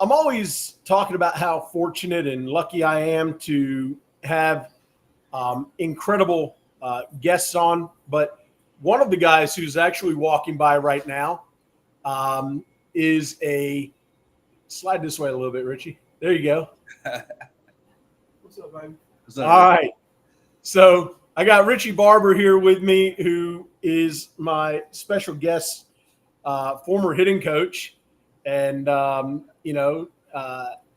I'm always talking about how fortunate and lucky I am to have incredible guests on. But one of the guys who's actually walking by right now is a slide this way a little bit, Richie. There you go. What's up, man? All right. So I got Richie Barber here with me, who is my special guest, former hitting coach. And,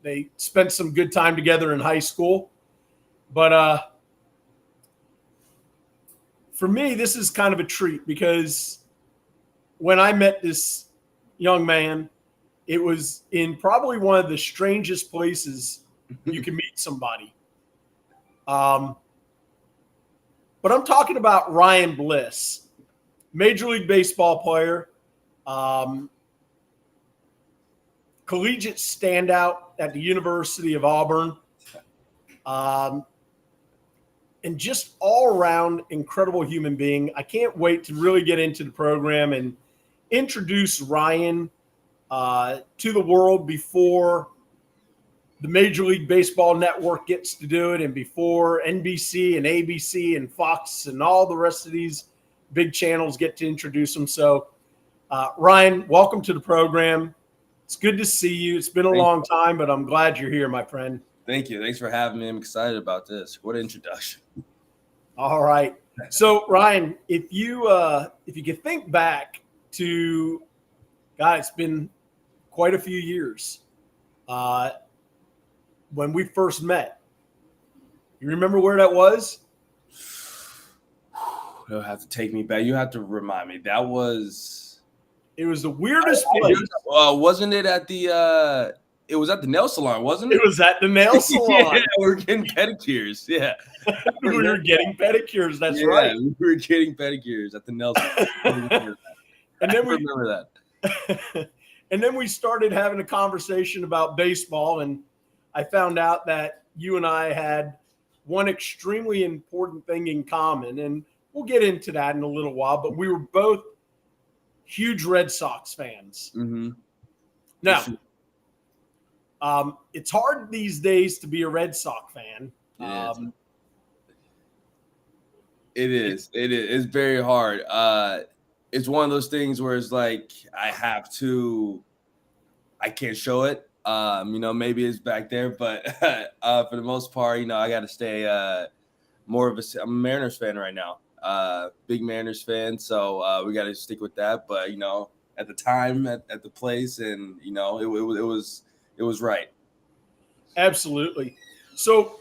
they spent some good time together in high school. But for me, this is kind of a treat because when I met this young man, it was in probably one of the strangest places you can meet somebody. But I'm talking about Ryan Bliss, Major League Baseball player, collegiate standout at the University of Auburn, and just all around incredible human being. I can't wait to really get into the program and introduce Ryan to the world before the Major League Baseball Network gets to do it, and before NBC and ABC and Fox and all the rest of these big channels get to introduce them. So, Ryan, welcome to the program. It's good to see you. It's been a long time, but I'm glad you're here, my friend. Thank you. Thanks for having me. I'm excited about this. What an introduction. All right. So, Ryan, if you could think back to, God, it's been quite a few years. When we first met, you remember where that was? You'll have to take me back. You have to remind me. It was the weirdest place. Wasn't it at the it was at the nail salon, wasn't it? It was at the nail salon. Yeah, we were getting pedicures. Yeah. We were getting pedicures. That's right. We were getting pedicures at the nail salon. And then we remember that. And then we started having a conversation about baseball, and I found out that you and I had one extremely important thing in common, and we'll get into that in a little while, but we were both huge Red Sox fans. Mm-hmm. Now, it's hard these days to be a Red Sox fan. It is. It's very hard. It's one of those things where it's like I can't show it. Maybe it's back there, but for the most part, I got to stay more of I'm a Mariners fan right now. Big Mariners fan, so we got to stick with that. But at the time, at the place, and it was right. Absolutely. So,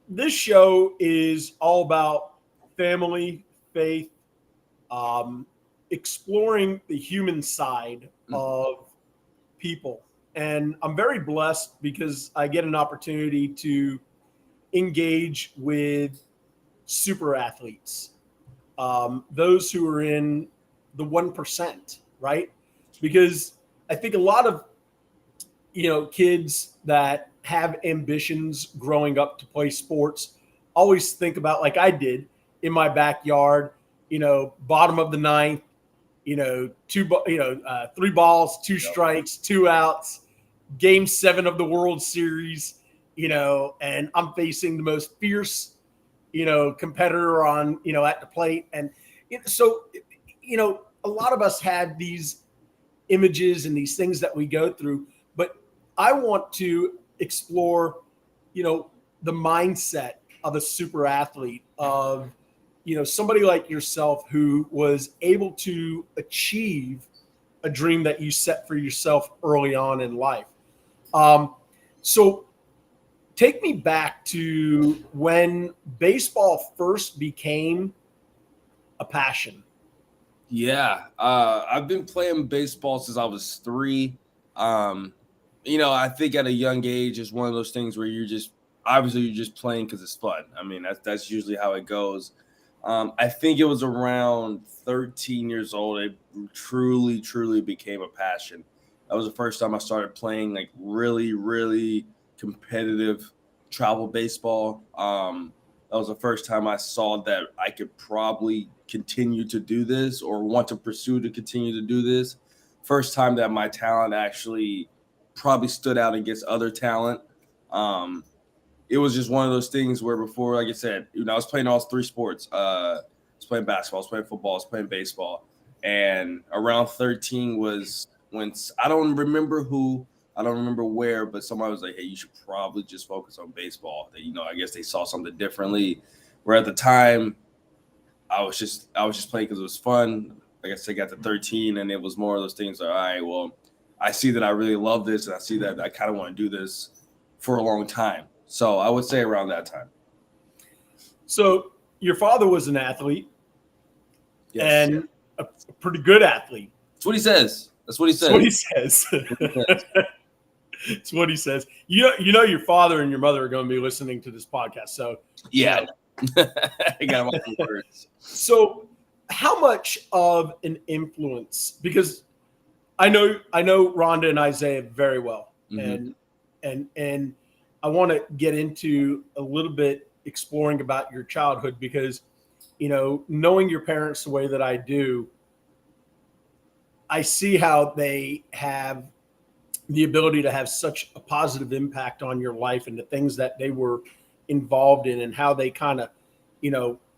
this show is all about family, faith, exploring the human side of people. And I'm very blessed because I get an opportunity to engage with super athletes, those who are in the 1%, right? Because I think a lot of, kids that have ambitions growing up to play sports always think about, like I did in my backyard, bottom of the ninth, 3 balls, 2 strikes, 2 outs, Game 7 of the World Series, and I'm facing the most fierce, competitor on, at the plate. And so, a lot of us have these images and these things that we go through, but I want to explore, the mindset of a super athlete, of, somebody like yourself who was able to achieve a dream that you set for yourself early on in life. So take me back to when baseball first became a passion. Yeah. I've been playing baseball since I was 3. I think at a young age is one of those things where you're just playing because it's fun. I mean, that's usually how it goes. I think it was around 13 years old it truly, truly became a passion. That was the first time I started playing like really, really competitive travel baseball. That was the first time I saw that I could probably continue to do this or want to pursue to continue to do this. First time that my talent actually probably stood out against other talent. It was just one of those things where before, like I said, I was playing all three sports. I was playing basketball, I was playing football, I was playing baseball. And around 13 was when I don't remember where, but somebody was like, hey, you should probably just focus on baseball. I guess they saw something differently. Where at the time, I was just playing because it was fun. Like I said, I got to 13, and it was more of those things like, all right, well, I see that I really love this, and I see that I kind of want to do this for a long time. So I would say around that time. So your father was an athlete, yes, and a pretty good athlete. That's what he says. That's what he says. That's what he says. That's what he says. You know your father and your mother are going to be listening to this podcast. So yeah, I got my words. So how much of an influence? Because I know Rhonda and Isaiah very well, and I want to get into a little bit exploring about your childhood because, knowing your parents the way that I do, I see how they have the ability to have such a positive impact on your life and the things that they were involved in and how they kind of,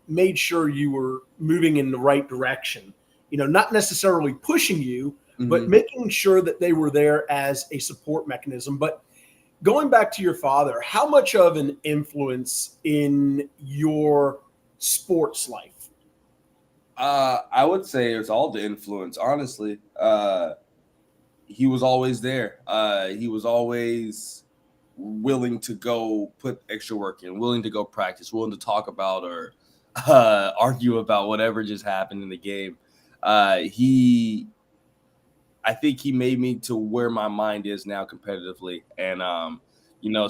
made sure you were moving in the right direction, not necessarily pushing you, but making sure that they were there as a support mechanism. But going back to your father, how much of an influence in your sports life? I would say it's all the influence, honestly. He was always there. He was always willing to go put extra work in, willing to go practice, willing to talk about or argue about whatever just happened in the game. I think he made me to where my mind is now competitively. And,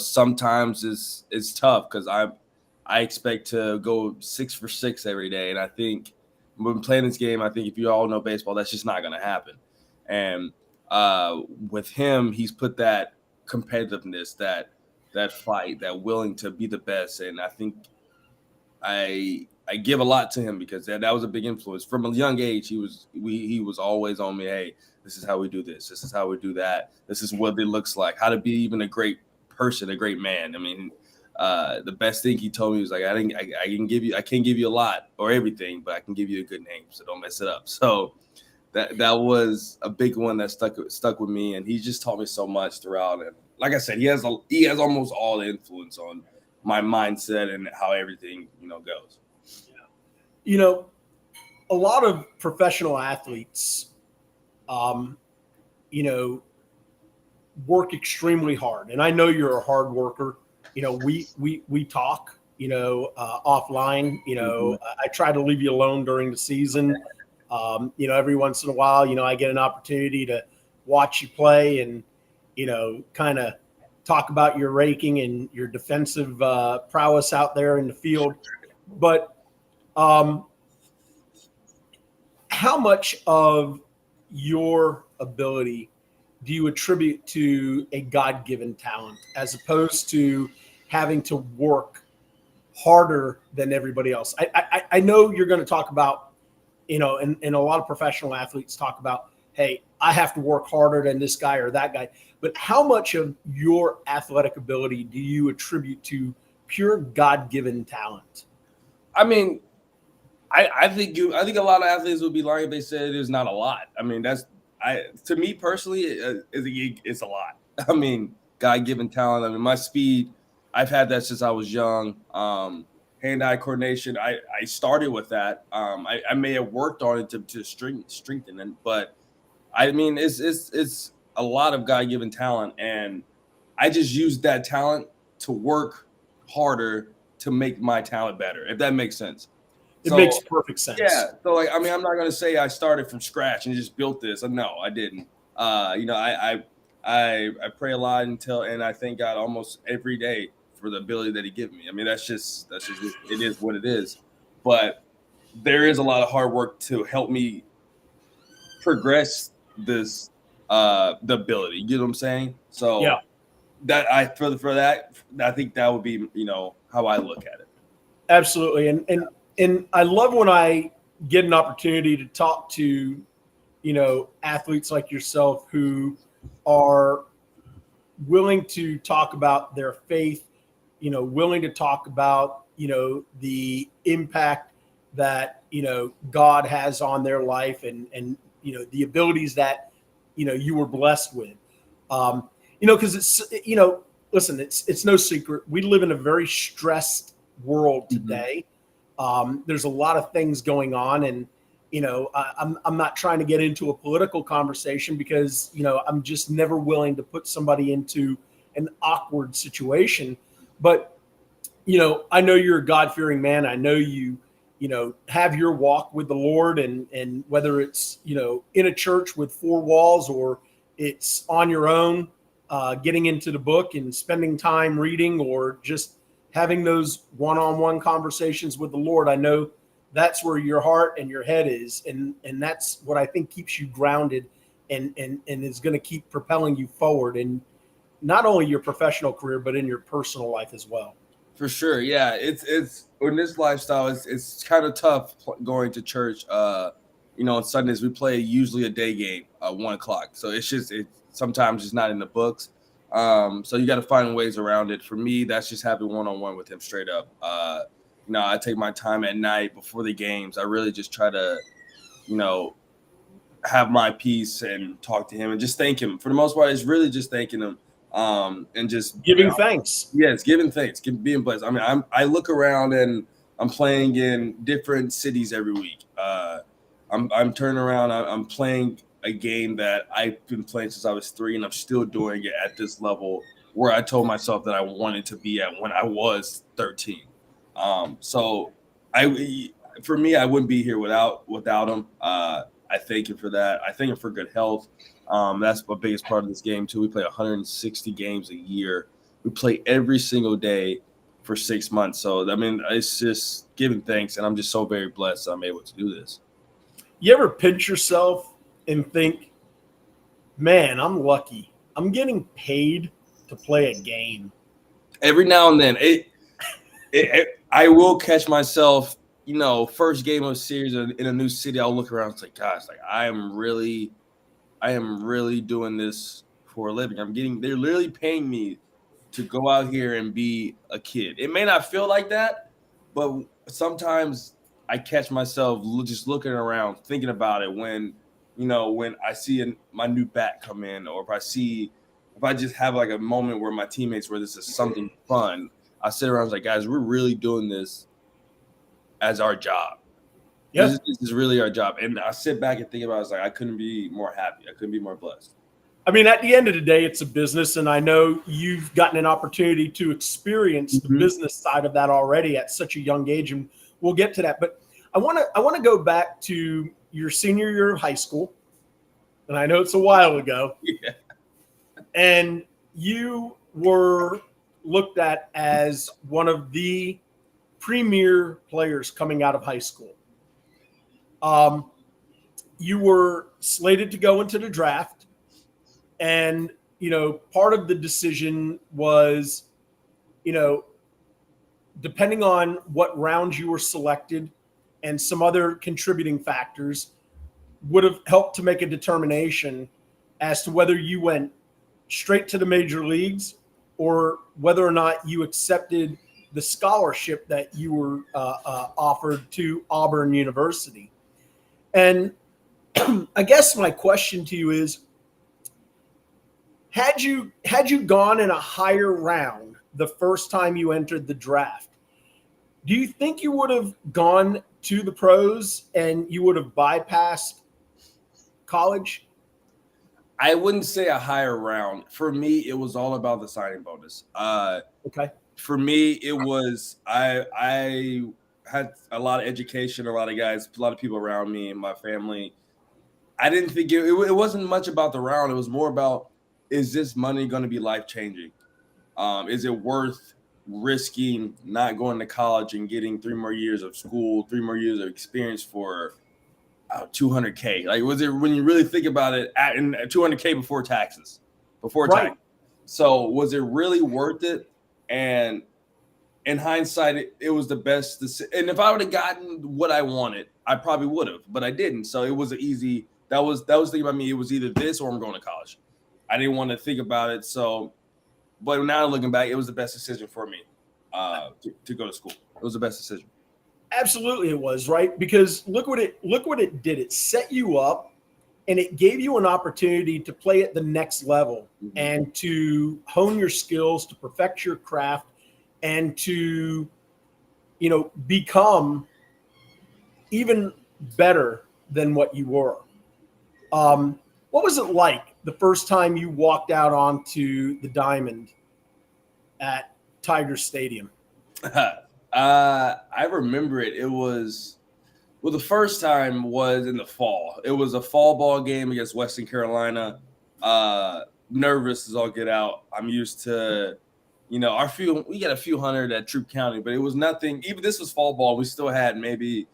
sometimes it's tough because I expect to go 6 for 6 every day. And I think when playing this game, I think if you all know baseball, that's just not going to happen. And with him, he's put that competitiveness, that fight, that willing to be the best. And I think I give a lot to him because that was a big influence. From a young age, he was always on me. Hey, this is how we do this. This is how we do that. This is what it looks like. How to be even a great person, a great man. I mean, the best thing he told me was like, I can't give you a lot or everything, but I can give you a good name, so don't mess it up. So that was a big one that stuck with me, and he just taught me so much throughout. And like I said, he has almost all the influence on my mindset and how everything goes. A lot of professional athletes, work extremely hard, and I know you're a hard worker. We talk, offline. I try to leave you alone during the season. Every once in a while, I get an opportunity to watch you play and, kind of talk about your raking and your defensive prowess out there in the field. But how much of your ability do you attribute to a God-given talent as opposed to having to work harder than everybody else? I know you're going to talk about, and a lot of professional athletes talk about, hey, I have to work harder than this guy or that guy. But how much of your athletic ability do you attribute to pure God-given talent? I mean, I think a lot of athletes would be lying if they said there's not a lot. I mean, to me personally, it's a lot. I mean, God-given talent. I mean, my speed, I've had that since I was young. Hand-eye coordination, I started with that. I may have worked on it to strengthen it, but I mean, it's a lot of God-given talent, and I just used that talent to work harder to make my talent better, if that makes sense. It makes perfect sense. Yeah. So, I'm not going to say I started from scratch and just built this. No, I didn't. I pray a lot and I thank God almost every day for the ability that he gave me. I mean, that's just it is what it is. But there is a lot of hard work to help me progress this, the ability. You know what I'm saying? So yeah, that for that, I think that would be, how I look at it. Absolutely. And I love when I get an opportunity to talk to, athletes like yourself who are willing to talk about their faith, willing to talk about, the impact that, God has on their life and, the abilities that, you were blessed with. Cause it's, listen, it's no secret. We live in a very stressed world today. There's a lot of things going on, and I'm not trying to get into a political conversation because I'm just never willing to put somebody into an awkward situation. But I know you're a God-fearing man. I know you have your walk with the Lord, and whether it's in a church with four walls or it's on your own, getting into the book and spending time reading, or just having those one-on-one conversations with the Lord. I know that's where your heart and your head is. And that's what I think keeps you grounded and is going to keep propelling you forward in not only your professional career, but in your personal life as well. For sure. Yeah. It's in this lifestyle, it's kind of tough going to church. On Sundays we play usually a day game, 1:00. So it's sometimes it's not in the books. So you got to find ways around it. For me, that's just having one-on-one with him straight up. I take my time at night before the games. I really just try to, have my peace and talk to him and just thank him. For the most part, it's really just thanking him, and just giving thanks. Yes, giving thanks, being blessed. I mean, I look around and I'm playing in different cities every week. I'm turning around. I'm playing a game that I've been playing since I was 3, and I'm still doing it at this level where I told myself that I wanted to be at when I was 13. So for me, I wouldn't be here without him. I thank him for that. I thank him for good health. That's the biggest part of this game too. We play 160 games a year. We play every single day for 6 months. So, I mean, it's just giving thanks, and I'm just so very blessed that I'm able to do this. You ever pinch yourself and think, man, I'm lucky. I'm getting paid to play a game. Every now and then, I will catch myself, first game of a series in a new city. I'll look around. It's like, gosh, I am really doing this for a living. They're literally paying me to go out here and be a kid. It may not feel like that, but sometimes I catch myself just looking around, thinking about it when I see my new bat come in, or if I just have like a moment where my teammates, where this is something fun, I sit around and like, guys, we're really doing this as our job. Yeah. This is really our job. And I sit back and think about it. It's like, I couldn't be more happy. I couldn't be more blessed. I mean, at the end of the day, it's a business, and I know you've gotten an opportunity to experience the business side of that already at such a young age, and we'll get to that. But I want to go back to your senior year of high school, and I know it's a while ago. Yeah. And you were looked at as one of the premier players coming out of high school. You were slated to go into the draft, and part of the decision was, depending on what round you were selected and some other contributing factors, would have helped to make a determination as to whether you went straight to the major leagues or whether or not you accepted the scholarship that you were offered to Auburn University. And I guess my question to you is, had you gone in a higher round the first time you entered the draft, do you think you would have gone to the pros and you would have bypassed college? I wouldn't say a higher round. For me, it was all about the signing bonus. Okay. For me, it was I had a lot of education, a lot of people around me and my family. I didn't think it wasn't much about the round. It was more about, is this money going to be life-changing? Is it worth risking not going to college and getting 3 more years of school, 3 more years of experience for $200K? Like, was it, when you really think about it, and $200K before taxes, tax. So was it really worth it? And in hindsight, it was the best decision. And if I would have gotten what I wanted, I probably would have, but I didn't. So it was that was the thing about me. It was either this or I'm going to college. I didn't want to think about it. So But now looking back, it was the best decision for me to go to school. It was the best decision. Absolutely, it was, right? Because look what it did. It set you up, and it gave you an opportunity to play at the next level and to hone your skills, to perfect your craft, and to become even better than what you were. What was it like the first time you walked out onto the diamond at Tiger Stadium? I remember it. It was the first time was in the fall. It was a fall ball game against Western Carolina. Nervous as all get out. I'm used to, we got a few hundred at Troop County, but it was nothing. Even this was fall ball. We still had maybe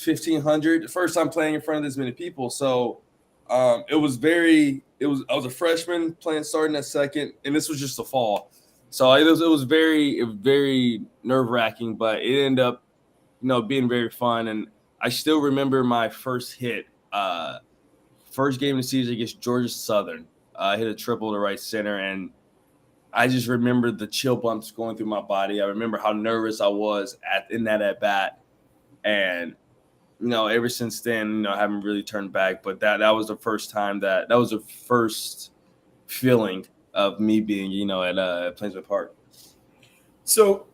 1,500. The first time playing in front of this many people. So I was a freshman starting at second, and this was just a fall. So it was very, very nerve wracking, but it ended up, being very fun. And I still remember my first hit, first game of the season against Georgia Southern. I hit a triple to right center, and I just remember the chill bumps going through my body. I remember how nervous I was in that at bat, and ever since then, I haven't really turned back. But that was the first time that was the first feeling of me being, at Plainsman Park. So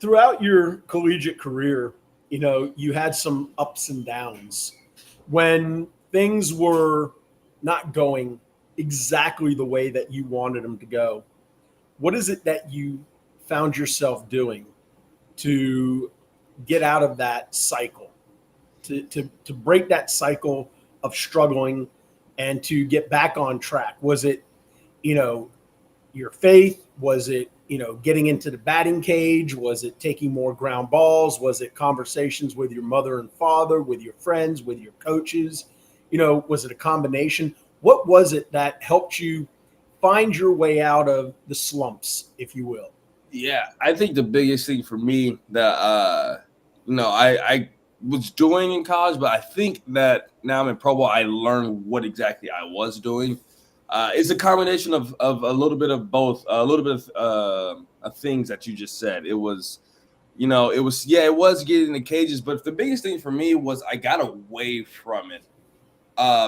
throughout your collegiate career, you had some ups and downs. When things were not going exactly the way that you wanted them to go, what is it that you found yourself doing to get out of that cycle, to break that cycle of struggling and to get back on track? Was it, your faith? Was it, getting into the batting cage? Was it taking more ground balls? Was it conversations with your mother and father, with your friends, with your coaches? Was it a combination? What was it that helped you find your way out of the slumps, if you will? Yeah, I think the biggest thing for me that I was doing in college, but I think that now I'm in pro ball, I learned what exactly I was doing. It's a combination of a little bit of both, a little bit of things that you just said. It was, it was getting the cages, but the biggest thing for me was I got away from it.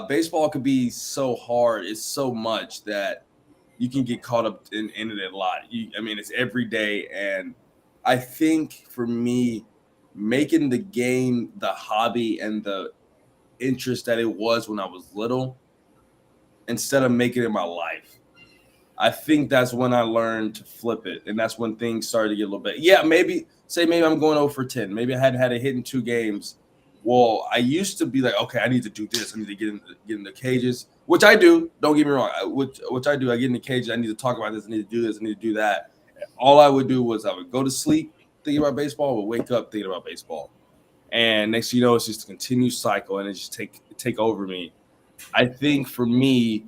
Baseball could be so hard. It's so much that you can get caught up in it a lot. It's every day. And I think for me, making the game the hobby and the interest that it was when I was little, instead of making it my life, I think that's when I learned to flip it. And that's when things started to get a little bit. Yeah, maybe I'm going 0 for 10. Maybe I hadn't had a hit in 2 games. Well, I used to be like, okay, I need to do this. I need to get in the cages, which I do. Don't get me wrong. Which I do. I get in the cages. I need to talk about this. I need to do this. I need to do that. All I would do was I would go to sleep thinking about baseball. I would wake up thinking about baseball. And next thing you know, it's just a continued cycle, and it just take over me. I think for me,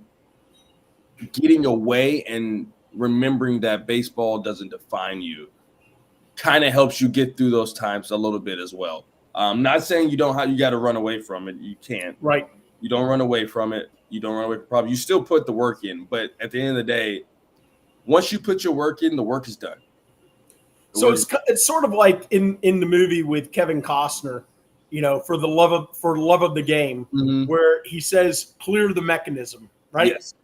getting away and remembering that baseball doesn't define you kind of helps you get through those times a little bit as well. Not saying you got to run away from it. You can't. Right. You don't run away from it. You don't run away from problems. You still put the work in. But at the end of the day, once you put your work in, the work is done. So it's sort of like in the movie with Kevin Costner, for the love of the game, where he says, clear the mechanism, right? Yes.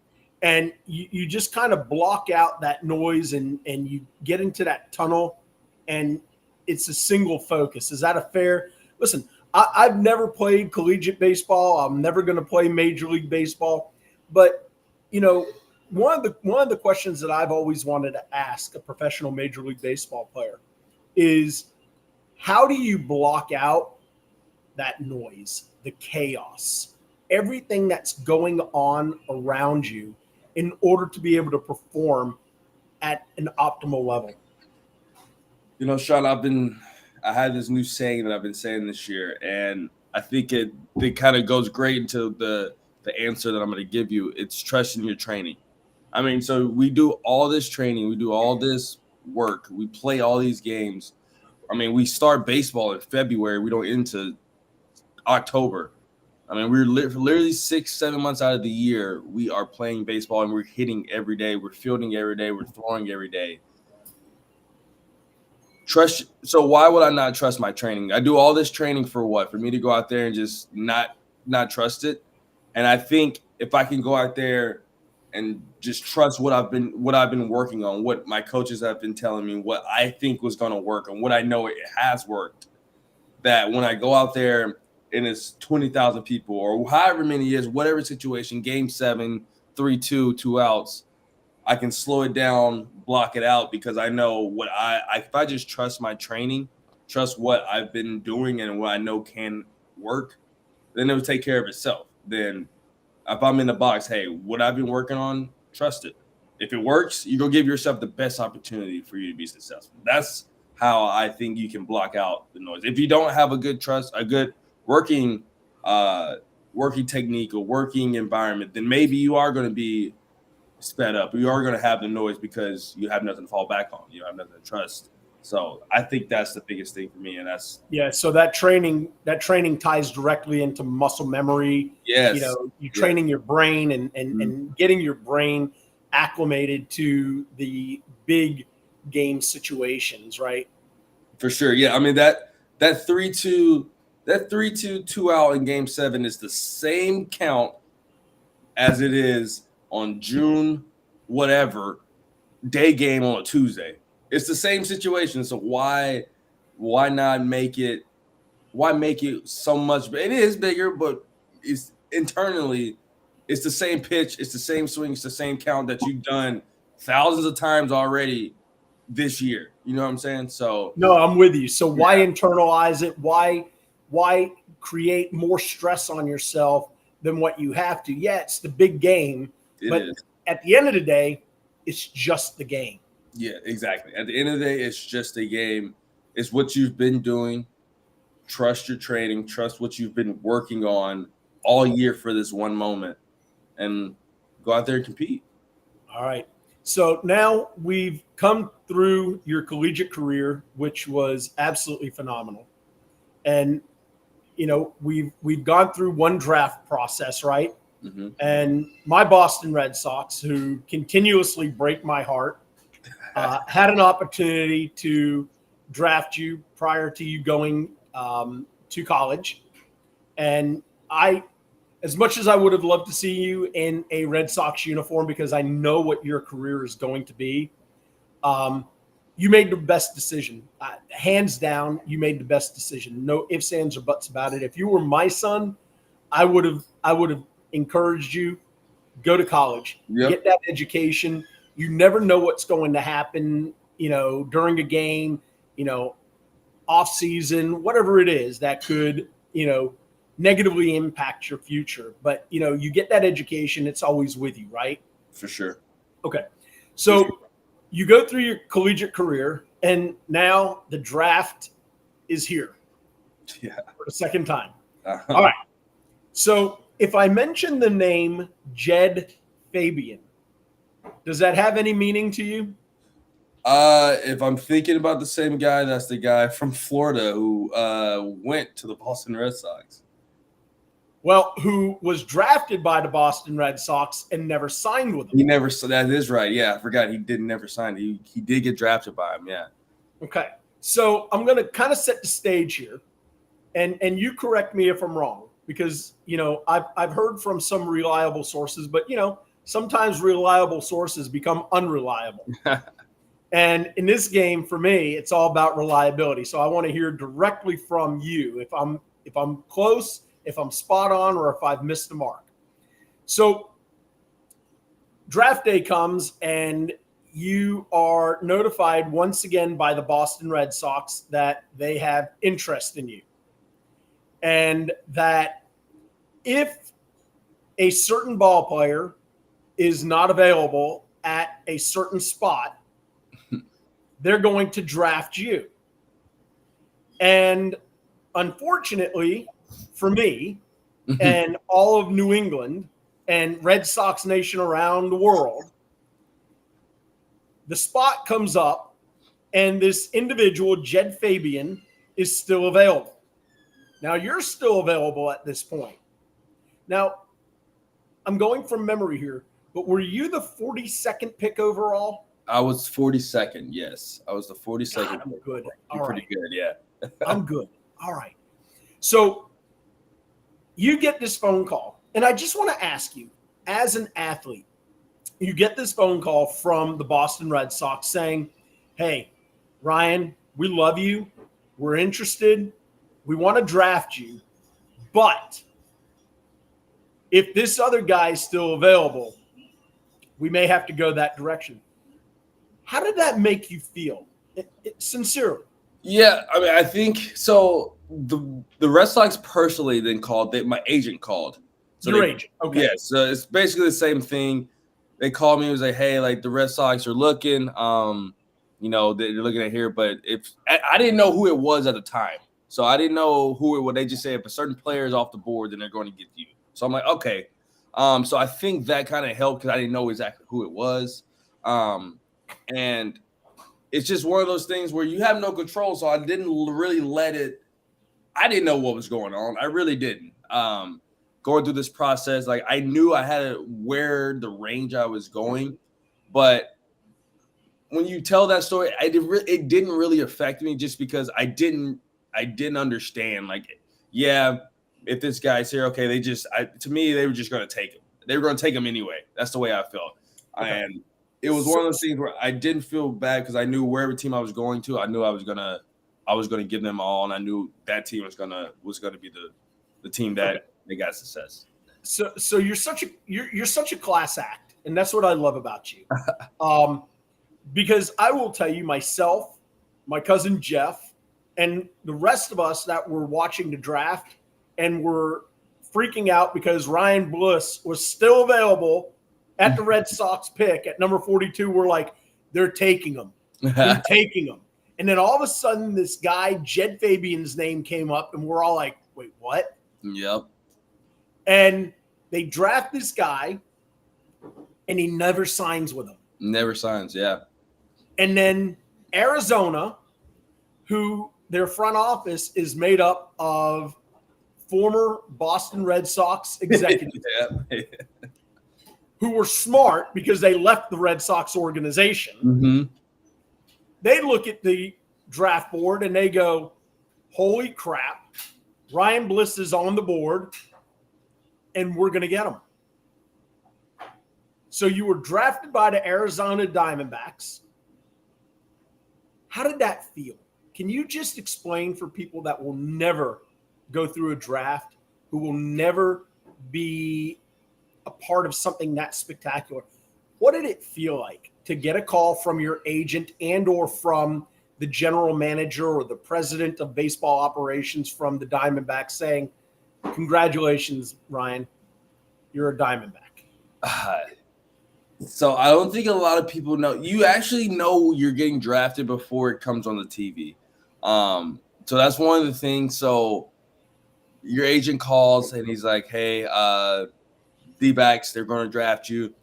And you just kind of block out that noise and you get into that tunnel, and it's a single focus. Is that a fair? Listen, I've never played collegiate baseball. I'm never going to play Major League Baseball. But, one of the questions that I've always wanted to ask a professional Major League Baseball player is, how do you block out that noise, the chaos, everything that's going on around you in order to be able to perform at an optimal level? Sean, I had this new saying that I've been saying this year, and I think it kind of goes great into the answer that I'm going to give you. It's trusting your training. So we do all this training, we do all this work, we play all these games. We start baseball in February, we don't into October. I mean, we're literally 6-7 months out of the year. We are playing baseball and we're hitting every day. We're fielding every day. We're throwing every day. Trust. So why would I not trust my training? I do all this training for what? For me to go out there and just not trust it. And I think if I can go out there and just trust what I've been working on, what my coaches have been telling me, what I think was going to work, and what I know it has worked, that when I go out there and it's 20,000 people or however many years, whatever situation, game 7, 3-2, 2 outs, I can slow it down, block it out, because I know what if I just trust my training, trust what I've been doing and what I know can work, then it'll take care of itself. Then if I'm in the box, hey, what I've been working on, trust it. If it works, you're going to give yourself the best opportunity for you to be successful. That's how I think you can block out the noise. If you don't have a good working technique or working environment, then maybe you are going to be sped up. You are going to have the noise because you have nothing to fall back on. You have nothing to trust. So I think that's the biggest thing for me, and that's So that training ties directly into muscle memory. Yes. You training your brain and getting your brain acclimated to the big game situations, right? For sure. Yeah. I mean that 3-2 2 out in game 7 is the same count as it is on June whatever day game on a Tuesday. It's the same situation. So why not make it so much? It is bigger, but it's internally, it's the same pitch, it's the same swing, it's the same count that you've done thousands of times already this year. You know what I'm saying? So no, I'm with you. So why internalize it? Why create more stress on yourself than what you have to? Yeah, it's the big game, but at the end of the day, it's just the game. Yeah, exactly. At the end of the day, it's just a game. It's what you've been doing. Trust your training. Trust what you've been working on all year for this one moment, and go out there and compete. All right. So now we've come through your collegiate career, which was absolutely phenomenal. And, we've gone through one draft process, right? Mm-hmm. And my Boston Red Sox, who continuously break my heart, had an opportunity to draft you prior to you going to college. And as much as I would have loved to see you in a Red Sox uniform, because I know what your career is going to be, you made the best decision. Hands down, you made the best decision. No ifs, ands, or buts about it. If you were my son, I would have encouraged you, go to college, get that education. You never know what's going to happen, during a game, off season, whatever it is that could, negatively impact your future. But, you get that education. It's always with you, right? For sure. Okay. So you go through your collegiate career, and now the draft is here for the second time. Uh-huh. All right. So if I mention the name Jed Fabian, does that have any meaning to you? If I'm thinking about the same guy, that's the guy from Florida who went to the Boston Red Sox. Well, who was drafted by the Boston Red Sox and never signed with them. That is right. Yeah, I forgot he never sign. He did get drafted by him, yeah. Okay. So I'm going to kind of set the stage here, and you correct me if I'm wrong, because, I've heard from some reliable sources, but, sometimes reliable sources become unreliable. And in this game, for me, it's all about reliability. So I want to hear directly from you if I'm close, if I'm spot on, or if I've missed the mark. So draft day comes, and you are notified once again by the Boston Red Sox that they have interest in you, and that if a certain ball player is not available at a certain spot, they're going to draft you. And unfortunately for me and all of New England and Red Sox Nation around the world, the spot comes up and this individual, Jed Fabian, is still available. Now, you're still available at this point. Now, I'm going from memory here, but were you the 42nd pick overall? I was 42nd. Yes, I was the 42nd. God, I'm good. You're pretty good. Yeah. I'm good. All right. So you get this phone call, and I just want to ask you, as an athlete, you get this phone call from the Boston Red Sox saying, hey, Ryan, we love you. We're interested. We want to draft you. But if this other guy is still available, we may have to go that direction. How did that make you feel? Sincerely. Yeah, I mean, I think so. The Red Sox personally then called. My agent called. So Your agent, okay. Yeah, so it's basically the same thing. They called me and was like, "Hey, like the Red Sox are looking. They're looking at here, but if I didn't know who it was at the time, so I didn't know who it was. They just say if a certain player is off the board, then they're going to get you. So I'm like, okay. So I think that kind of helped because I didn't know exactly who it was, and it's just one of those things where you have no control. So I didn't really let it. I didn't know what was going on. I really didn't. Going through this process, like I knew I had where the range I was going, but when you tell that story, it didn't really affect me just because I didn't understand. Like, yeah, if this guy's here, okay, to me they were just going to take him. They were going to take him anyway. That's the way I felt, and it was one of those things where I didn't feel bad because I knew wherever team I was going to, I knew I was gonna give them all, and I knew that team was gonna be the team that they got success. So you're such a class act, and that's what I love about you. Because I will tell you, myself, my cousin Jeff, and the rest of us that were watching the draft and were freaking out because Ryan Bliss was still available at the Red Sox pick at number 42. We're like, they're taking him. They're taking him. And then all of a sudden, this guy, Jed Fabian's name came up, and we're all like, wait, what? Yep. And they draft this guy, and he never signs with them. Never signs, yeah. And then Arizona, who their front office is made up of former Boston Red Sox executives who were smart because they left the Red Sox organization. Mm-hmm. They look at the draft board and they go, holy crap, Ryan Bliss is on the board and we're going to get him. So you were drafted by the Arizona Diamondbacks. How did that feel? Can you just explain for people that will never go through a draft, who will never be a part of something that spectacular? What did it feel like to get a call from your agent and or from the general manager or the president of baseball operations from the Diamondbacks saying, congratulations, Ryan, you're a Diamondback? So I don't think a lot of people know. You actually know you're getting drafted before it comes on the TV. So that's one of the things. So your agent calls and he's like, hey, D-backs, they're going to draft you.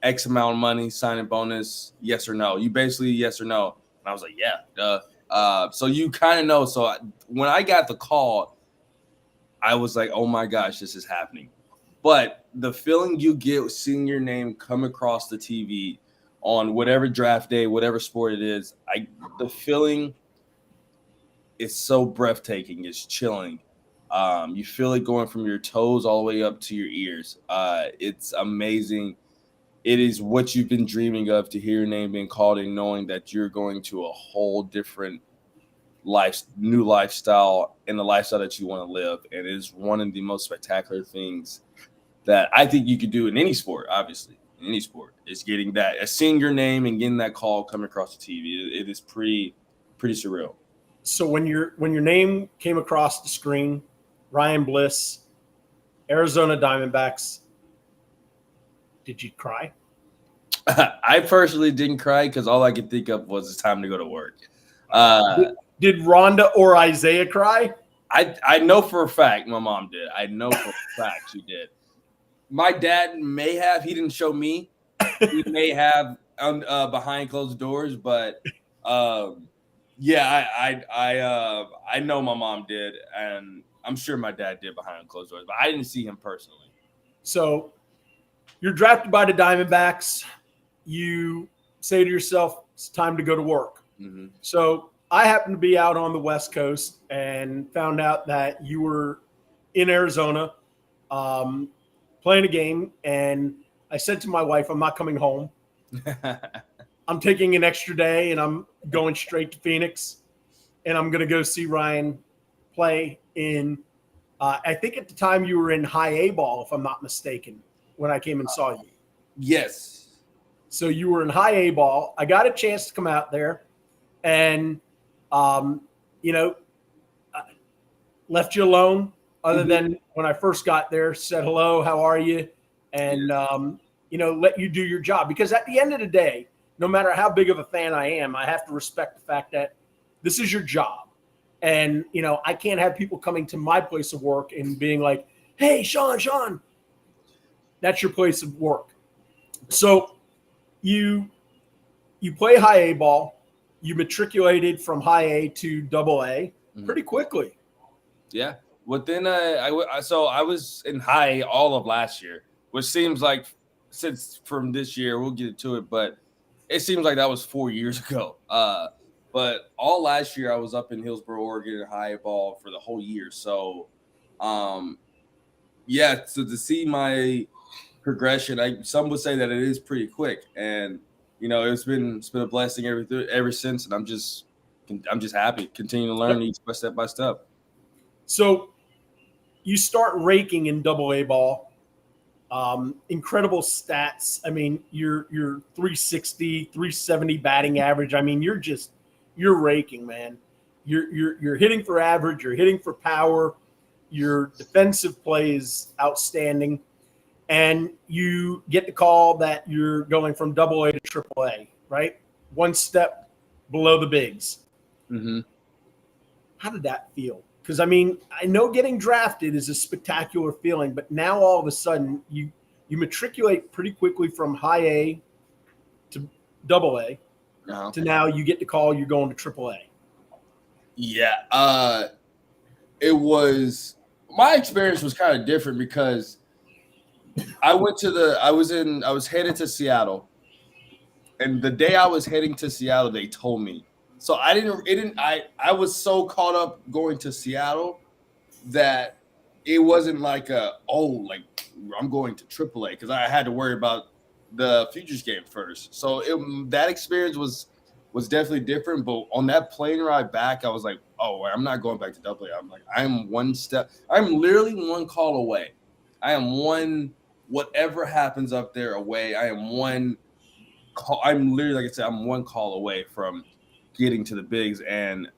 X amount of money, signing bonus, yes or no. You basically yes or no. And I was like, yeah. So you kind of know. So when I got the call, I was like, oh my gosh, this is happening. But the feeling you get seeing your name come across the TV on whatever draft day, whatever sport it is, the feeling is so breathtaking. It's chilling. You feel it going from your toes all the way up to your ears. It's amazing. It is what you've been dreaming of, to hear your name being called and knowing that you're going to a whole different new lifestyle, and the lifestyle that you want to live. And it is one of the most spectacular things that I think you could do in any sport, obviously. In any sport, is getting that, seeing your name and getting that call coming across the TV. It is pretty surreal. So when your name came across the screen, Ryan Bliss, Arizona Diamondbacks, did you cry? I personally didn't cry because all I could think of was it's time to go to work. Did Rhonda or Isaiah cry? I know for a fact my mom did. I know for a fact she did. My dad may have. He didn't show me. He may have behind closed doors, but yeah, I know my mom did, and I'm sure my dad did behind closed doors, but I didn't see him personally. So you're drafted by the Diamondbacks. You say to yourself, it's time to go to work. Mm-hmm. So I happened to be out on the West Coast and found out that you were in Arizona playing a game. And I said to my wife, I'm not coming home. I'm taking an extra day and I'm going straight to Phoenix. And I'm going to go see Ryan play in, I think at the time you were in high A ball, if I'm not mistaken, when I came and saw you. Yes. So you were in high A ball. I got a chance to come out there and, left you alone other than when I first got there, said, hello, how are you? And, let you do your job. Because at the end of the day, no matter how big of a fan I am, I have to respect the fact that this is your job. And, I can't have people coming to my place of work and being like, hey, Sean, that's your place of work. So you play high A ball. You matriculated from high A to double A pretty quickly. Yeah. Within I was in high A all of last year, which seems like since from this year, we'll get to it, but it seems like that was 4 years ago. But all last year I was up in Hillsboro, Oregon in high A ball for the whole year. So so to see my progression, some would say that it is pretty quick, and it's been a blessing ever since, and I'm just happy, continue to learn each step by step. So you start raking in double A ball. Incredible stats. I mean, you're 360, 370 batting average. I mean, you're raking, man. You're hitting for average, you're hitting for power. Your defensive play is outstanding. And you get the call that you're going from double A to triple A, right? One step below the bigs. Mm-hmm. How did that feel? Because, I mean, I know getting drafted is a spectacular feeling, but now all of a sudden you matriculate pretty quickly from high A to double A to now you get the call you're going to triple A. Yeah. My experience was kind of different because I was headed to Seattle, and the day I was heading to Seattle, they told me. So I was so caught up going to Seattle that it wasn't like I'm going to AAA, because I had to worry about the futures game first. So that experience was definitely different. But on that plane ride back, I was like, oh, I'm not going back to AA. I'm like, I'm literally one call away. I am whatever happens up there away. I am one call. I'm literally, like I said, I'm one call away from getting to the bigs, and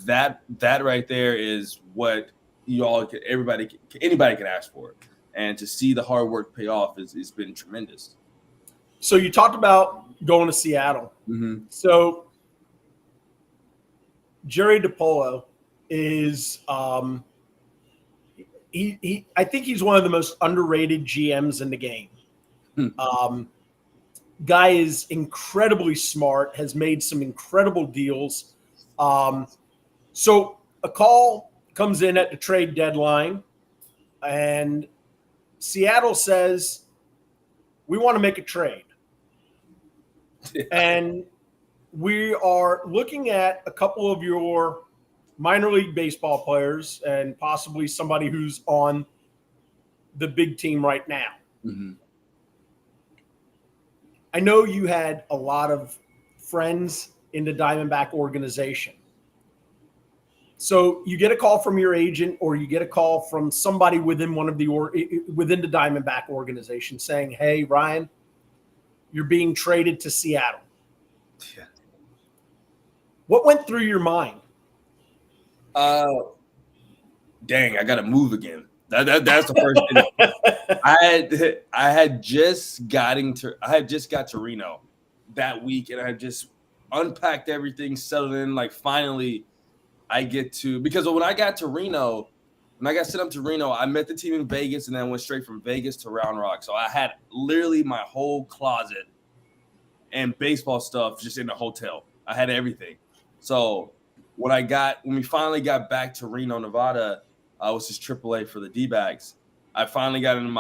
that right there is what anybody can ask for, and to see the hard work pay off has been tremendous. So you talked about going to Seattle. Mm-hmm. So Jerry DiPolo is I think he's one of the most underrated GMs in the game. Guy is incredibly smart, has made some incredible deals. So a call comes in at the trade deadline, and Seattle says, we want to make a trade. Yeah. And we are looking at a couple of your minor league baseball players and possibly somebody who's on the big team right now. Mm-hmm. I know you had a lot of friends in the Diamondback organization. So you get a call from your agent, or you get a call from somebody within within the Diamondback organization saying, hey, Ryan, you're being traded to Seattle. Yeah. What went through your mind? Dang, I got to move again. That's the first thing. I had just got to Reno that week, and I just unpacked everything, settled in. Like, finally, I get to, because when I got sent up to Reno, I met the team in Vegas, and then went straight from Vegas to Round Rock. So I had literally my whole closet and baseball stuff just in the hotel. I had everything. So when we finally got back to Reno, Nevada, which is AAA for the D-backs. I finally got into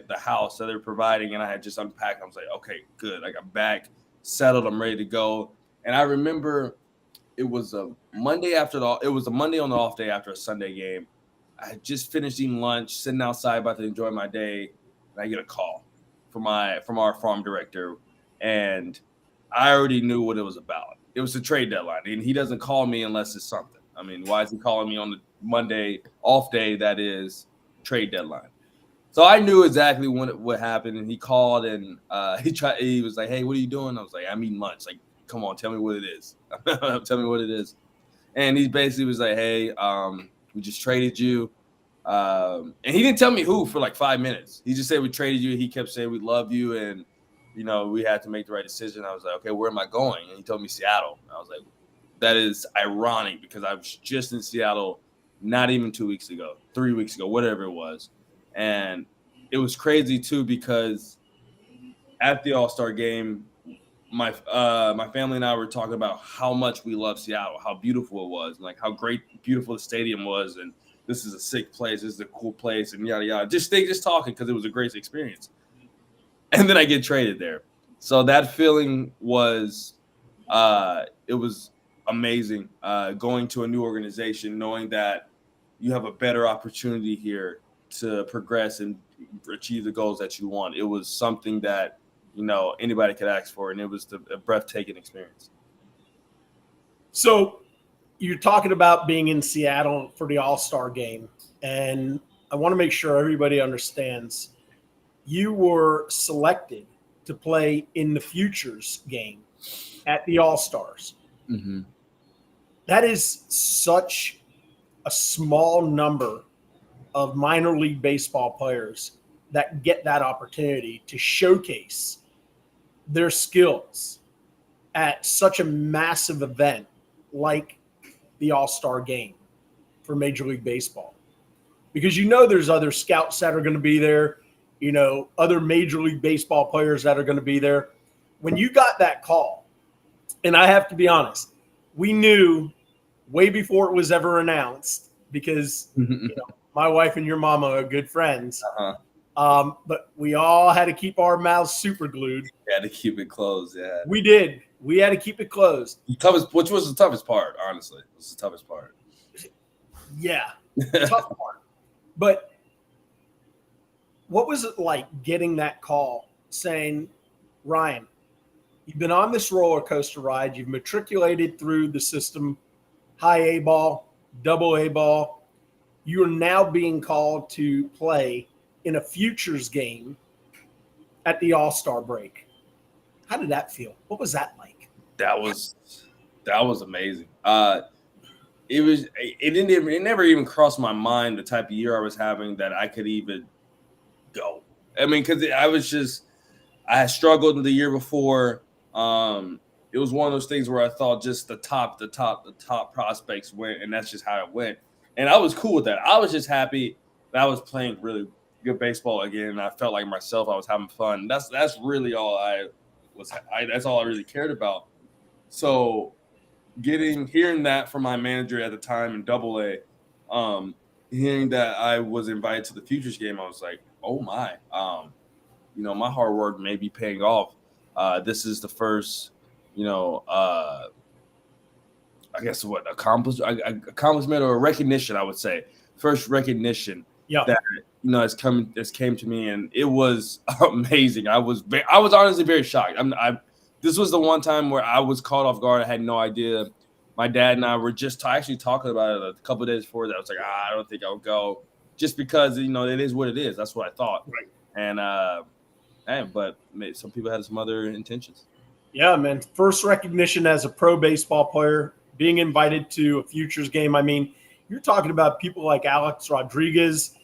the house that they're providing, and I had just unpacked. I was like, okay, good. I got back, settled. I'm ready to go. And I remember it was a Monday on the off day after a Sunday game. I had just finished eating lunch, sitting outside about to enjoy my day, and I get a call from our farm director, and I already knew what it was about. It was a trade deadline, and he doesn't call me unless it's something. I mean, why is he calling me on the Monday off day that is trade deadline? So I knew exactly what happened, and he called, and he was like, hey, what are you doing? I was like, I'm eating lunch. Like, come on, tell me what it is. Tell me what it is. And he basically was like, hey, we just traded you. And he didn't tell me who for like 5 minutes. He just said we traded you. He kept saying we love you, and we had to make the right decision. I was like, okay, where am I going? And he told me Seattle. I was like, that is ironic because I was just in Seattle not even 2 weeks ago, 3 weeks ago, whatever it was. And it was crazy too because at the All-Star game, my family and I were talking about how much we love Seattle, how beautiful it was, and like how beautiful the stadium was, and this is a sick place, this is a cool place, and yada yada. Just talking because it was a great experience. And then I get traded there, so that feeling was, it was amazing. Going to a new organization, knowing that you have a better opportunity here to progress and achieve the goals that you want. It was something that anybody could ask for, and it was a breathtaking experience. So you're talking about being in Seattle for the All-Star game, and I want to make sure everybody understands you were selected to play in the Futures game at the All-Stars. Mm-hmm. That is such a small number of minor league baseball players that get that opportunity to showcase their skills at such a massive event like the All-Star game for Major League Baseball. Because there's other scouts that are going to be there, other Major League Baseball players that are going to be there. When you got that call, and I have to be honest, we knew way before it was ever announced because my wife and your mama are good friends. Uh-huh. But we all had to keep our mouths super glued. We had to keep it closed, yeah. We did. We had to keep it closed. Which was the toughest part, honestly. It was the toughest part. Yeah, tough part. But what was it like getting that call saying, Ryan, you've been on this roller coaster ride. You've matriculated through the system, high A ball, double A ball. You are now being called to play in a Futures game at the All-Star break. How did that feel? What was that like? That was amazing. It never even crossed my mind the type of year I was having that I could even go. I mean, because I had struggled the year before. It was one of those things where I thought just the top prospects went, and that's just how it went. And I was cool with that. I was just happy that I was playing really good baseball again, and I felt like myself. I was having fun. That's really all that's all I really cared about. So hearing that from my manager at the time in Double A, hearing that I was invited to the Futures game, I was like, oh my, my hard work may be paying off. This is the first, I guess accomplishment or recognition, I would say. First recognition that has came to me, and it was amazing. I was honestly very shocked. This was the one time where I was caught off guard. I had no idea. My dad and I were just actually talking about it a couple of days before that. I was like, I don't think I'll go, just because it is what it is. That's what I thought. Right. And but some people had some other intentions. Yeah, man. First recognition as a pro baseball player, being invited to a Futures game. I mean, you're talking about people like Alex Rodriguez,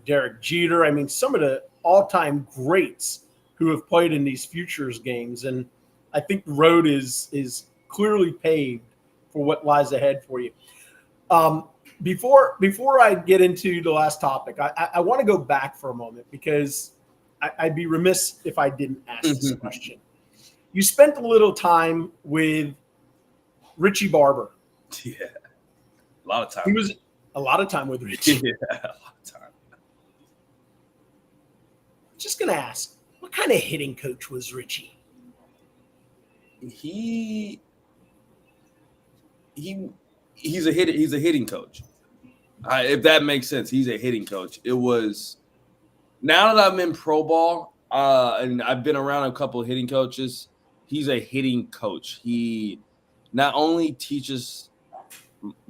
Derek Jeter. I mean, some of the all-time greats who have played in these Futures games. And I think the road is clearly paved for what lies ahead for you. Before I get into the last topic, I want to go back for a moment because I'd be remiss if I didn't ask this question. You spent a little time with Richie Barber. Yeah, a lot of time. He was A lot of time with Richie. Yeah, a lot of time. Just going to ask, what kind of hitting coach was Richie? He's a hitter. He's a hitting coach. If that makes sense, he's a hitting coach. It was now that I'm in pro ball, and I've been around a couple of hitting coaches. He's a hitting coach. He not only teaches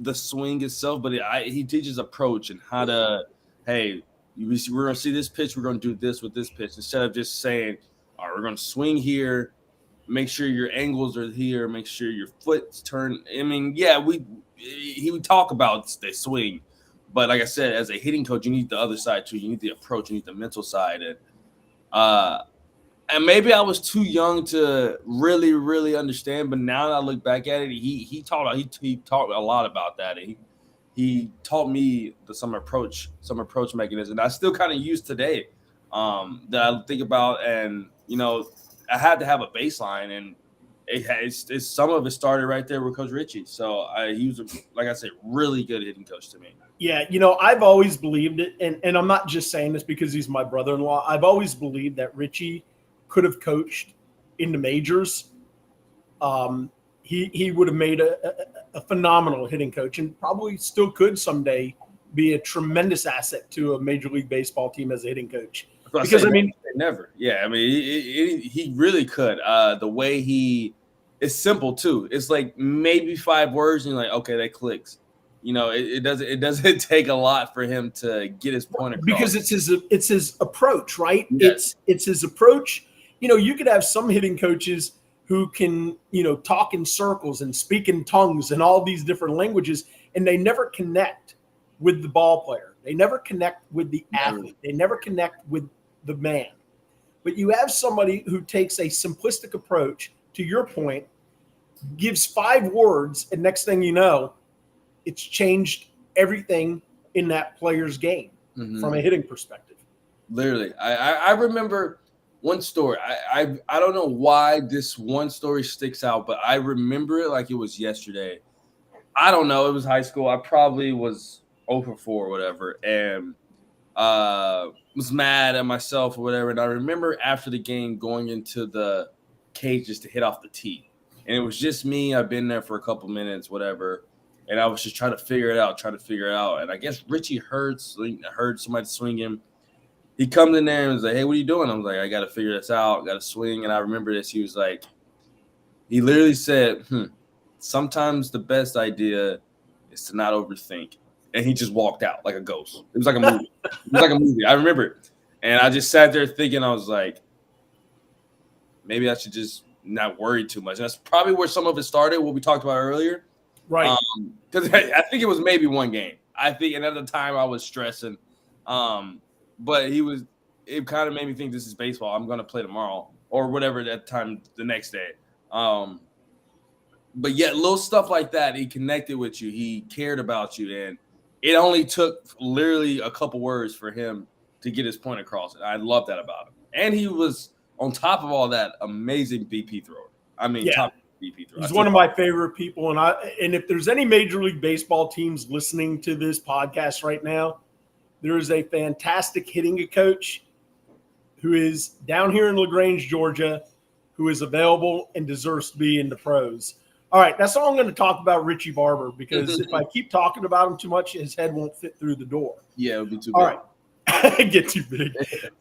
the swing itself, but he teaches approach and how to. Hey, we're gonna see this pitch. We're gonna do this with this pitch instead of just saying, "All right, we're gonna swing here. Make sure your angles are here. Make sure your foot's turned." I mean, yeah, he would talk about the swing, but like I said, as a hitting coach, you need the other side too. You need the approach. You need the mental side, and maybe I was too young to really, really understand. But now that I look back at it, he taught a lot about that. And he taught me some approach mechanism that I still kind of use today. That I think about, and I had to have a baseline, and it's some of it started right there with Coach Richie. So he was, like I said, really good hitting coach to me. Yeah, I've always believed it, and I'm not just saying this because he's my brother-in-law. I've always believed that Richie could have coached in the majors. He would have made a phenomenal hitting coach, and probably still could someday be a tremendous asset to a Major League Baseball team as a hitting coach. Because never. Yeah, I mean, he really could. The way it's simple too. It's like maybe 5 words, and you're like, okay, that clicks. It doesn't take a lot for him to get his point across. Because it's his approach, right? Yes. It's his approach. You could have some hitting coaches who can, talk in circles and speak in tongues and all these different languages, and they never connect with the ball player. They never connect with the athlete. They never connect with the man. But you have somebody who takes a simplistic approach, to your point, gives 5 words, and next thing you know, it's changed everything in that player's game from a hitting perspective. Literally. I remember one story. I don't know why this one story sticks out, but I remember it like it was yesterday. I don't know. It was high school. I probably was 0 for 4 or whatever, and was mad at myself or whatever. And I remember after the game going into the cages to hit off the tee, and it was just me. I've been there for a couple minutes, whatever, and I was just trying to figure it out. And I guess Richie heard somebody swinging. He comes in there and was like, "Hey, what are you doing?" I was like, "I got to figure this out. Got to swing." And I remember this. He was like, he literally said, "Sometimes the best idea is to not overthink." And he just walked out like a ghost. It was like a movie. I remember it. And I just sat there thinking, I was like, maybe I should just not worry too much. And that's probably where some of it started, what we talked about earlier. Right. Because I think it was maybe one game. I think, and at the time I was stressing. But it kind of made me think, this is baseball. I'm going to play tomorrow or whatever that time the next day. But yet little stuff like that, he connected with you. He cared about you. And it only took literally a couple words for him to get his point across. And I love that about him. And he was, on top of all that, amazing BP thrower. Top BP thrower. He's one of my favorite people. And if there's any Major League Baseball teams listening to this podcast right now, there is a fantastic hitting coach who is down here in LaGrange, Georgia, who is available and deserves to be in the pros. All right, that's all I'm going to talk about Richie Barber, because if I keep talking about him too much, his head won't fit through the door. Yeah, it would be too big. All right, get too big.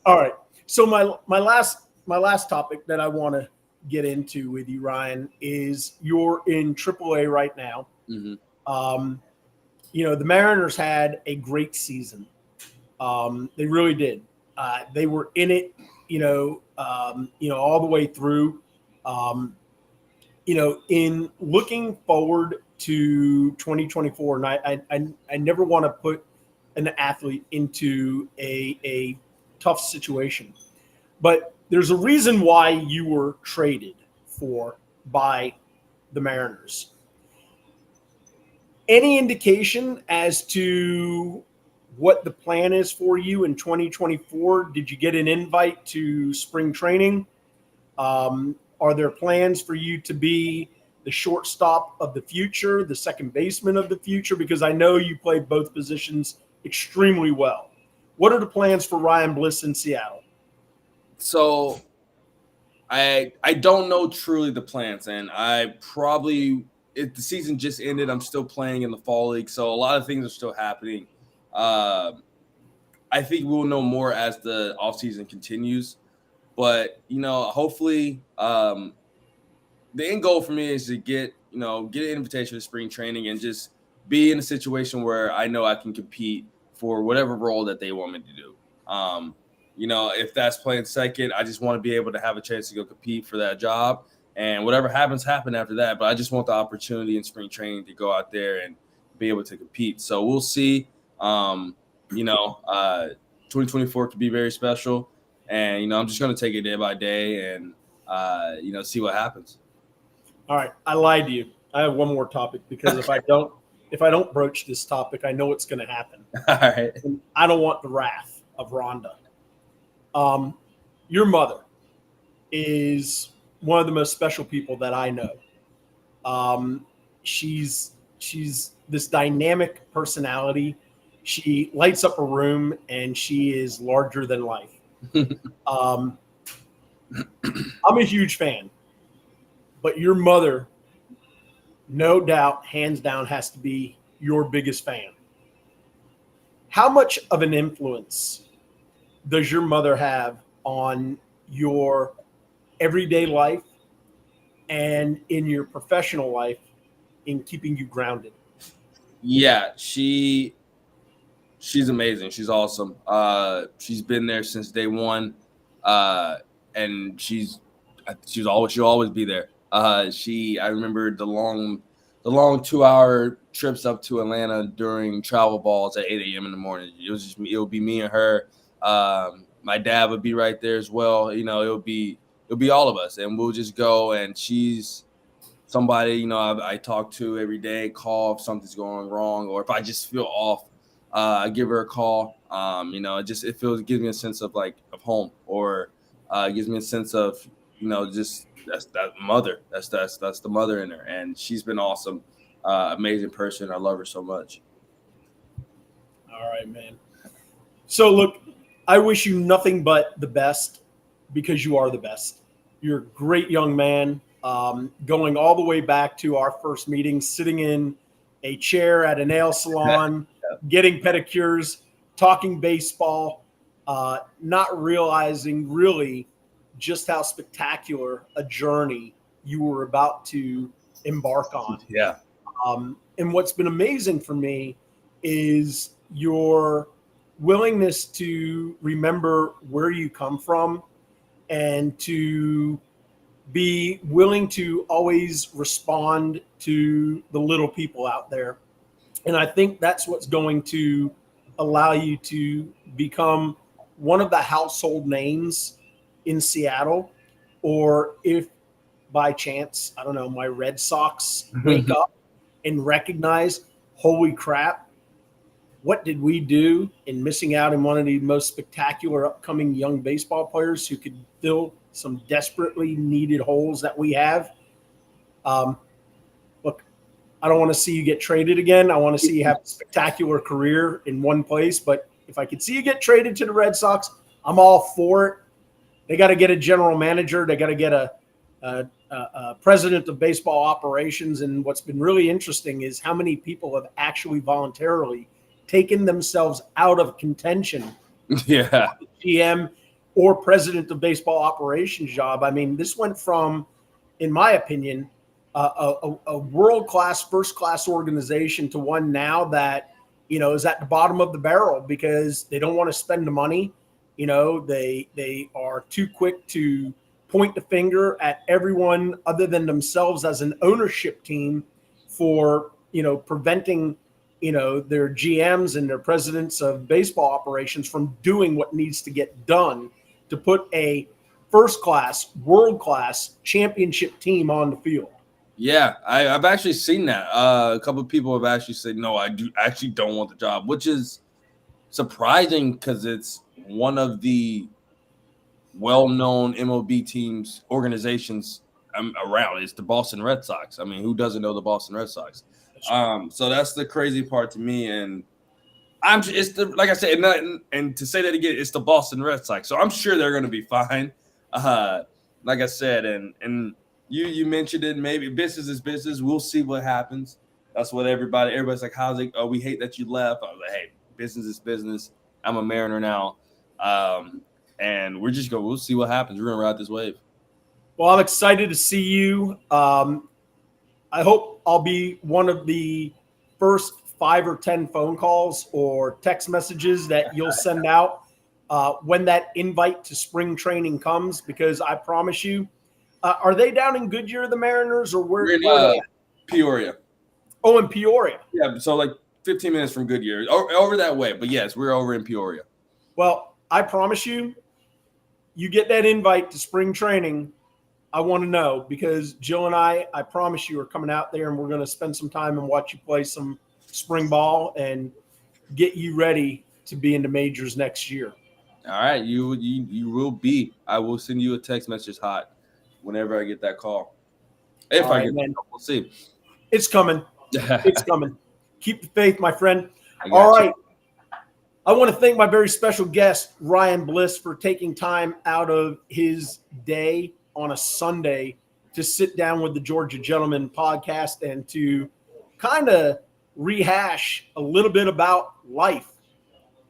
All right, so my last topic that I want to get into with you, Ryan, is you're in AAA right now. Mm-hmm. The Mariners had a great season. They really did. They were in it, all the way through. In looking forward to 2024, and I never want to put an athlete into a tough situation, but there's a reason why you were traded by the Mariners. Any indication as to what the plan is for you in 2024? Did you get an invite to spring training? Are there plans for you to be the shortstop of the future, the second baseman of the future? Because I know you play both positions extremely well. What are the plans for Ryan Bliss in Seattle? So I don't know truly the plans, and I probably if the season just ended, I'm still playing in the fall league, so a lot of things are still happening. I think we'll know more as the offseason continues, but hopefully, the end goal for me is to get an invitation to spring training and just be in a situation where I know I can compete for whatever role that they want me to do. If that's playing second, I just want to be able to have a chance to go compete for that job. And whatever happens, happen after that. But I just want the opportunity in spring training to go out there and be able to compete. So we'll see. 2024 could be very special. And, I'm just going to take it day by day and, see what happens. All right, I lied to you. I have one more topic because if I don't broach this topic, I know it's going to happen. All right. And I don't want the wrath of Rhonda. Your mother is one of the most special people that I know. She's this dynamic personality. She lights up a room and she is larger than life. I'm a huge fan, but your mother, no doubt, hands down, has to be your biggest fan. How much of an influence does your mother have on your everyday life and in your professional life in keeping you grounded? Yeah, she's amazing. She's awesome. She's been there since day one, and she'll always be there. I remember the long 2-hour trips up to Atlanta during travel balls at 8 a.m. in the morning. It would be me and her. My dad would be right there as well. It'll be all of us, and we'll just go. And she's somebody I talk to every day. Call if something's going wrong, or if I just feel off. I give her a call. It gives me a sense of home, or gives me a sense of just that's that mother. That's the mother in her, and she's been awesome, amazing person. I love her so much. All right, man. So look, I wish you nothing but the best because you are the best. You're a great young man. Going all the way back to our first meeting, sitting in a chair at a nail salon, getting pedicures, talking baseball, not realizing really just how spectacular a journey you were about to embark on. Yeah. And what's been amazing for me is your willingness to remember where you come from and to be willing to always respond to the little people out there. And I think that's what's going to allow you to become one of the household names in Seattle. Or if by chance, I don't know, my Red Sox wake up and recognize, holy crap, what did we do in missing out on one of the most spectacular upcoming young baseball players who could fill some desperately needed holes that we have? Look, I don't want to see you get traded again. I want to see you have a spectacular career in one place. But if I could see you get traded to the Red Sox, I'm all for it. They got to get a general manager. They got to get a president of baseball operations. And what's been really interesting is how many people have actually voluntarily taken themselves out of contention. Yeah. GM or president of baseball operations job. I mean, this went from, in my opinion, a world-class, first-class organization to one now that, is at the bottom of the barrel because they don't want to spend the money. They are too quick to point the finger at everyone other than themselves as an ownership team for, preventing, their GMs and their presidents of baseball operations from doing what needs to get done to put a first-class, world-class championship team on the field. Yeah, I've actually seen that. A couple of people have actually said, no, I actually don't want the job, which is surprising because it's one of the well-known MLB teams, organizations around. It's the Boston Red Sox. I mean, who doesn't know the Boston Red Sox? So that's the crazy part to me. And like I said, and to say that again, it's the Boston Red Sox. So I'm sure they're going to be fine. Like I said, and you mentioned it. Maybe business is business. We'll see what happens. That's what everybody's like, how's it? Oh, we hate that you left. I was like, hey, business is business. I'm a Mariner now. And we'll see what happens. We're going to ride this wave. Well, I'm excited to see you. I hope I'll be one of the first 5 or 10 phone calls or text messages that you'll send out when that invite to spring training comes, because I promise you, are they down in Goodyear, the Mariners, or where? We're in Peoria. Oh, in Peoria. Yeah, so like 15 minutes from Goodyear, over that way. But yes, we're over in Peoria. Well, I promise you, you get that invite to spring training, I want to know, because Jill and I promise you, are coming out there and we're going to spend some time and watch you play some spring ball and get you ready to be in the majors next year. All right, you will be. I will send you a text message hot whenever I get that call. If I get that call, we'll see. It's coming. It's coming. Keep the faith, my friend. All right. I want to thank my very special guest, Ryan Bliss, for taking time out of his day on a Sunday to sit down with the Georgia Gentleman podcast and to kind of rehash a little bit about life,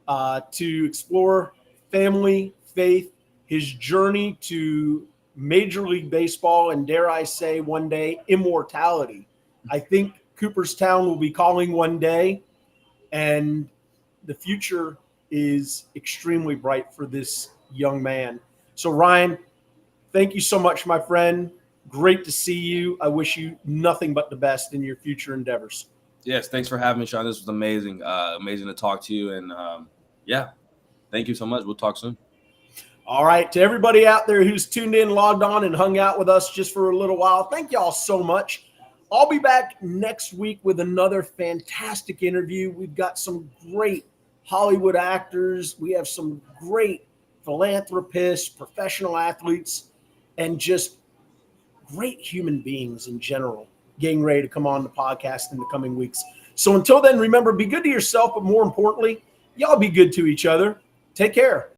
to explore family, faith, his journey to Major League Baseball, and dare I say one day, immortality. I think Cooperstown will be calling one day, and the future is extremely bright for this young man. So, Ryan, thank you so much, my friend. Great to see you. I wish you nothing but the best in your future endeavors. Yes, thanks for having me, Sean. This was amazing. Amazing to talk to you. And, yeah, thank you so much. We'll talk soon. All right. To everybody out there who's tuned in, logged on, and hung out with us just for a little while, thank y'all so much. I'll be back next week with another fantastic interview. We've got some great Hollywood actors. We have some great philanthropists, professional athletes, and just great human beings in general getting ready to come on the podcast in the coming weeks. So until then, remember, be good to yourself, but more importantly, y'all be good to each other. Take care.